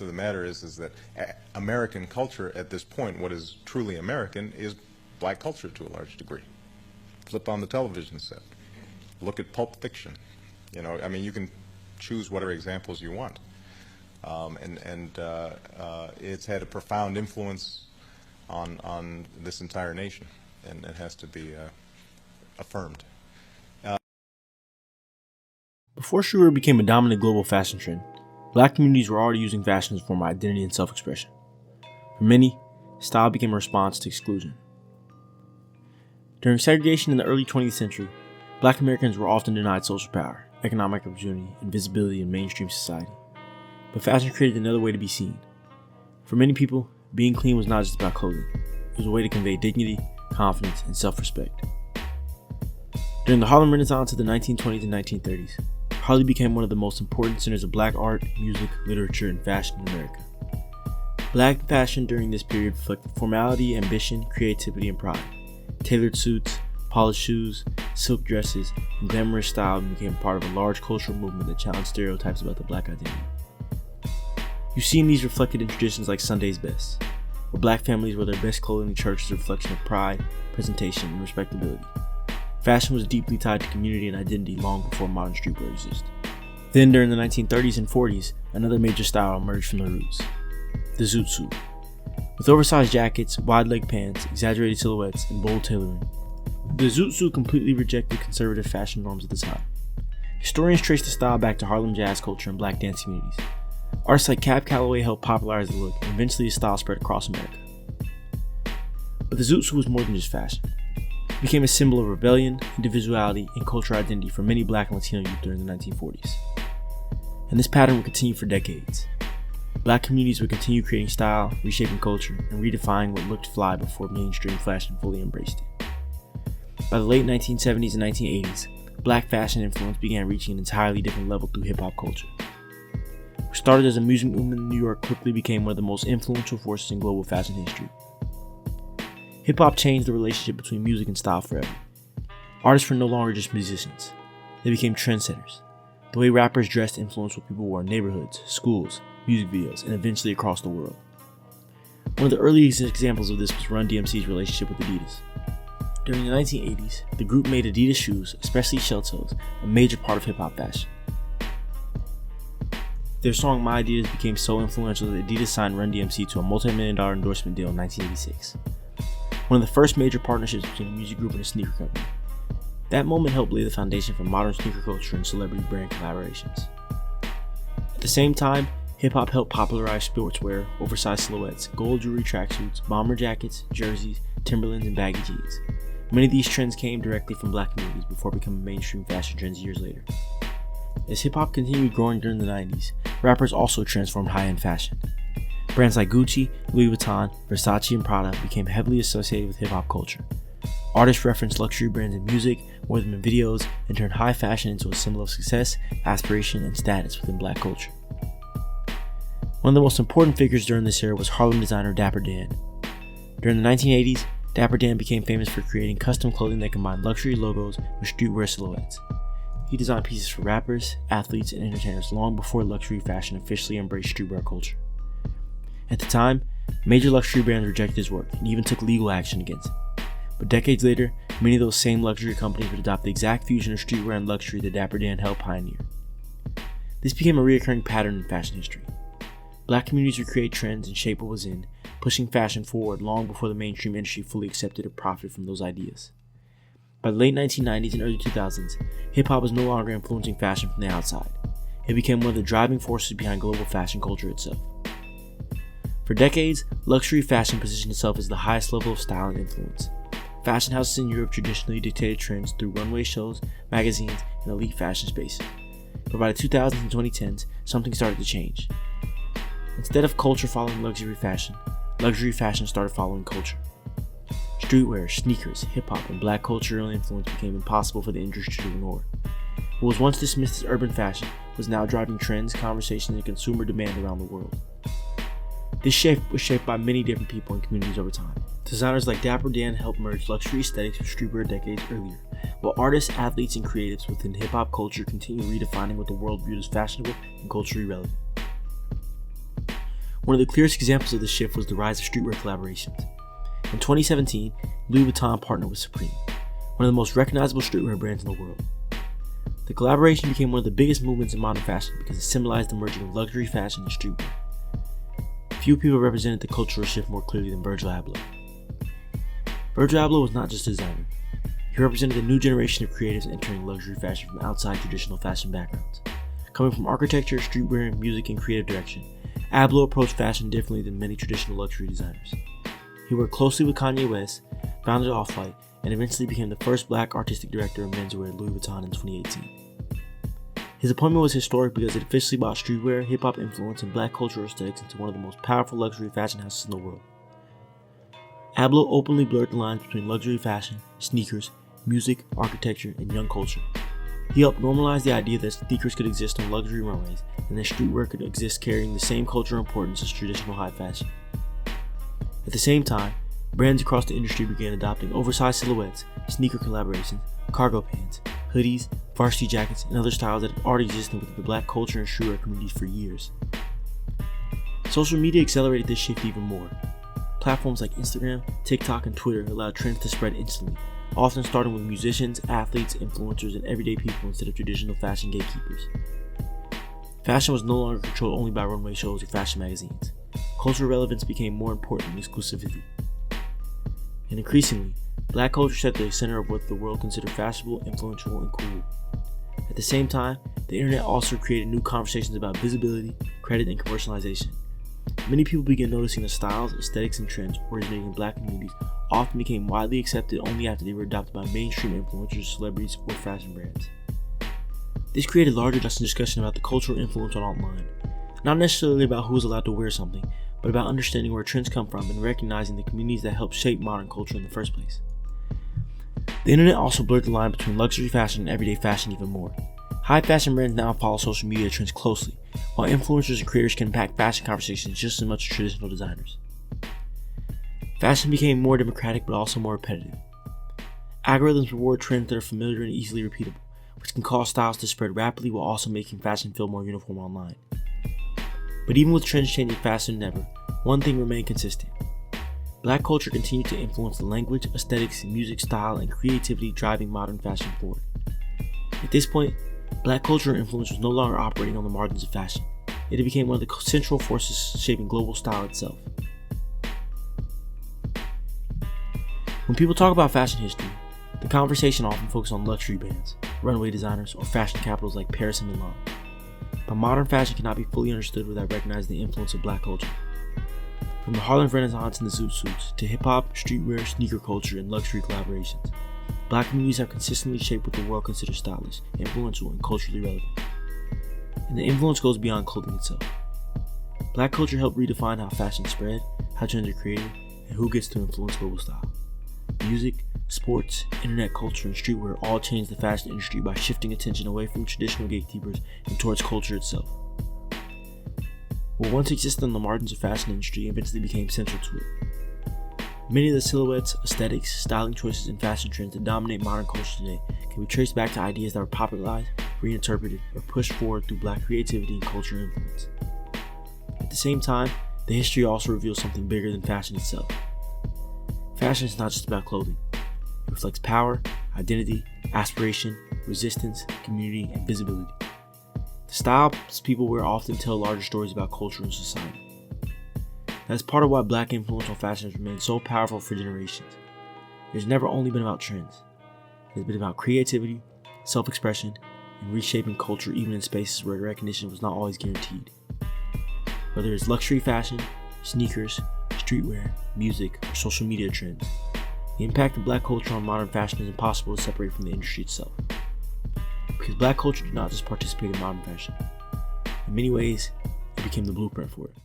of the matter is that American culture at this point, what is truly American, is black culture to a large degree. Flip on the television set. Look at Pulp Fiction. You know, I mean, you can choose whatever examples you want. It's had a profound influence on this entire nation, and it has to be affirmed. Before streetwear became a dominant global fashion trend, black communities were already using fashion as a form of identity and self-expression. For many, style became a response to exclusion. During segregation in the early 20th century, black Americans were often denied social power, economic opportunity, and visibility in mainstream society. But fashion created another way to be seen. For many people, being clean was not just about clothing. It was a way to convey dignity, confidence, and self-respect. During the Harlem Renaissance of the 1920s and 1930s, Harlem became one of the most important centers of black art, music, literature, and fashion in America. Black fashion during this period reflected formality, ambition, creativity, and pride. Tailored suits, polished shoes, silk dresses, and glamorous style became part of a large cultural movement that challenged stereotypes about the black identity. You've seen these reflected in traditions like Sunday's Best, where black families wear their best clothing in church as a reflection of pride, presentation, and respectability. Fashion was deeply tied to community and identity long before modern streetwear existed. Then, during the 1930s and 40s, another major style emerged from the roots: the zoot suit. With oversized jackets, wide-leg pants, exaggerated silhouettes, and bold tailoring, the zoot suit completely rejected conservative fashion norms at the time. Historians trace the style back to Harlem jazz culture and black dance communities. Artists like Cab Calloway helped popularize the look, and eventually the style spread across America. But the zoot suit was more than just fashion. It became a symbol of rebellion, individuality, and cultural identity for many black and Latino youth during the 1940s. And this pattern would continue for decades. Black communities would continue creating style, reshaping culture, and redefining what looked fly before mainstream fashion fully embraced it. By the late 1970s and 1980s, black fashion influence began reaching an entirely different level through hip-hop culture. What started as a music movement in New York quickly became one of the most influential forces in global fashion history. Hip-hop changed the relationship between music and style forever. Artists were no longer just musicians. They became trendsetters. The way rappers dressed influenced what people wore in neighborhoods, schools, music videos, and eventually across the world. One of the earliest examples of this was Run DMC's relationship with Adidas. During the 1980s, the group made Adidas shoes, especially shell toes, a major part of hip-hop fashion. Their song My Adidas became so influential that Adidas signed Run DMC to a multi-million-dollar endorsement deal in 1986. One of the first major partnerships between a music group and a sneaker company. That moment helped lay the foundation for modern sneaker culture and celebrity brand collaborations. At the same time, hip-hop helped popularize sportswear, oversized silhouettes, gold jewelry tracksuits, bomber jackets, jerseys, Timberlands, and baggy jeans. Many of these trends came directly from black communities before becoming mainstream fashion trends years later. As hip-hop continued growing during the 90s, rappers also transformed high-end fashion. Brands like Gucci, Louis Vuitton, Versace, and Prada became heavily associated with hip-hop culture. Artists referenced luxury brands in music, wore them in videos, and turned high fashion into a symbol of success, aspiration, and status within black culture. One of the most important figures during this era was Harlem designer Dapper Dan. During the 1980s, Dapper Dan became famous for creating custom clothing that combined luxury logos with streetwear silhouettes. He designed pieces for rappers, athletes, and entertainers long before luxury fashion officially embraced streetwear culture. At the time, major luxury brands rejected his work and even took legal action against him. But decades later, many of those same luxury companies would adopt the exact fusion of streetwear and luxury that Dapper Dan helped pioneer. This became a recurring pattern in fashion history. Black communities would create trends and shape what was in, pushing fashion forward long before the mainstream industry fully accepted or profited from those ideas. By the late 1990s and early 2000s, hip-hop was no longer influencing fashion from the outside. It became one of the driving forces behind global fashion culture itself. For decades, luxury fashion positioned itself as the highest level of style and influence. Fashion houses in Europe traditionally dictated trends through runway shows, magazines, and elite fashion spaces. But by the 2000s and 2010s, something started to change. Instead of culture following luxury fashion started following culture. Streetwear, sneakers, hip-hop, and black cultural influence became impossible for the industry to ignore. What was once dismissed as urban fashion was now driving trends, conversations, and consumer demand around the world. This shift was shaped by many different people and communities over time. Designers like Dapper Dan helped merge luxury aesthetics with streetwear decades earlier, while artists, athletes, and creatives within hip-hop culture continue redefining what the world viewed as fashionable and culturally relevant. One of the clearest examples of this shift was the rise of streetwear collaborations. In 2017, Louis Vuitton partnered with Supreme, one of the most recognizable streetwear brands in the world. The collaboration became one of the biggest movements in modern fashion because it symbolized the merging of luxury fashion and streetwear. Few people represented the cultural shift more clearly than Virgil Abloh. Virgil Abloh was not just a designer. He represented a new generation of creatives entering luxury fashion from outside traditional fashion backgrounds. Coming from architecture, streetwear, music, and creative direction, Abloh approached fashion differently than many traditional luxury designers. He worked closely with Kanye West, founded Off-White, and eventually became the first black artistic director of menswear at Louis Vuitton in 2018. His appointment was historic because it officially brought streetwear, hip-hop influence, and black cultural aesthetics into one of the most powerful luxury fashion houses in the world. Abloh openly blurred the lines between luxury fashion, sneakers, music, architecture, and young culture. He helped normalize the idea that sneakers could exist on luxury runways and that streetwear could exist carrying the same cultural importance as traditional high fashion. At the same time, brands across the industry began adopting oversized silhouettes, sneaker collaborations, cargo pants, hoodies, varsity jackets, and other styles that had already existed within the black culture and streetwear communities for years. Social media accelerated this shift even more. Platforms like Instagram, TikTok, and Twitter allowed trends to spread instantly, often starting with musicians, athletes, influencers, and everyday people instead of traditional fashion gatekeepers. Fashion was no longer controlled only by runway shows or fashion magazines. Cultural relevance became more important than exclusivity. And increasingly, black culture sat at the center of what the world considered fashionable, influential, and cool. At the same time, the internet also created new conversations about visibility, credit, and commercialization. Many people began noticing the styles, aesthetics, and trends originating in black communities often became widely accepted only after they were adopted by mainstream influencers, celebrities, or fashion brands. This created larger discussion about the cultural influence on online, not necessarily about who was allowed to wear something, but about understanding where trends come from and recognizing the communities that helped shape modern culture in the first place. The internet also blurred the line between luxury fashion and everyday fashion even more. High fashion brands now follow social media trends closely, while influencers and creators can impact fashion conversations just as much as traditional designers. Fashion became more democratic but also more repetitive. Algorithms reward trends that are familiar and easily repeatable, which can cause styles to spread rapidly while also making fashion feel more uniform online. But even with trends changing faster than ever, one thing remained consistent. Black culture continued to influence the language, aesthetics, music style, and creativity driving modern fashion forward. At this point, black culture influence was no longer operating on the margins of fashion. It became one of the central forces shaping global style itself. When people talk about fashion history, the conversation often focuses on luxury brands, runway designers, or fashion capitals like Paris and Milan. But modern fashion cannot be fully understood without recognizing the influence of black culture. From the Harlem Renaissance and the zoot suits, to hip-hop, streetwear, sneaker culture, and luxury collaborations, black communities have consistently shaped what the world considers stylish, influential, and culturally relevant. And the influence goes beyond clothing itself. Black culture helped redefine how fashion spread, how trends are created, and who gets to influence global style. Music, sports, internet culture, and streetwear all changed the fashion industry by shifting attention away from traditional gatekeepers and towards culture itself. What once existed on the margins of fashion industry eventually became central to it. Many of the silhouettes, aesthetics, styling choices, and fashion trends that dominate modern culture today can be traced back to ideas that were popularized, reinterpreted, or pushed forward through black creativity and cultural influence. At the same time, the history also reveals something bigger than fashion itself. Fashion is not just about clothing. It reflects power, identity, aspiration, resistance, community, and visibility. The styles people wear often tell larger stories about culture and society. That's part of why black influence on fashion has remained so powerful for generations. It's never only been about trends. It has been about creativity, self-expression, and reshaping culture even in spaces where recognition was not always guaranteed. Whether it's luxury fashion, sneakers, streetwear, music, or social media trends, the impact of black culture on modern fashion is impossible to separate from the industry itself. Because black culture did not just participate in modern fashion. In many ways, it became the blueprint for it.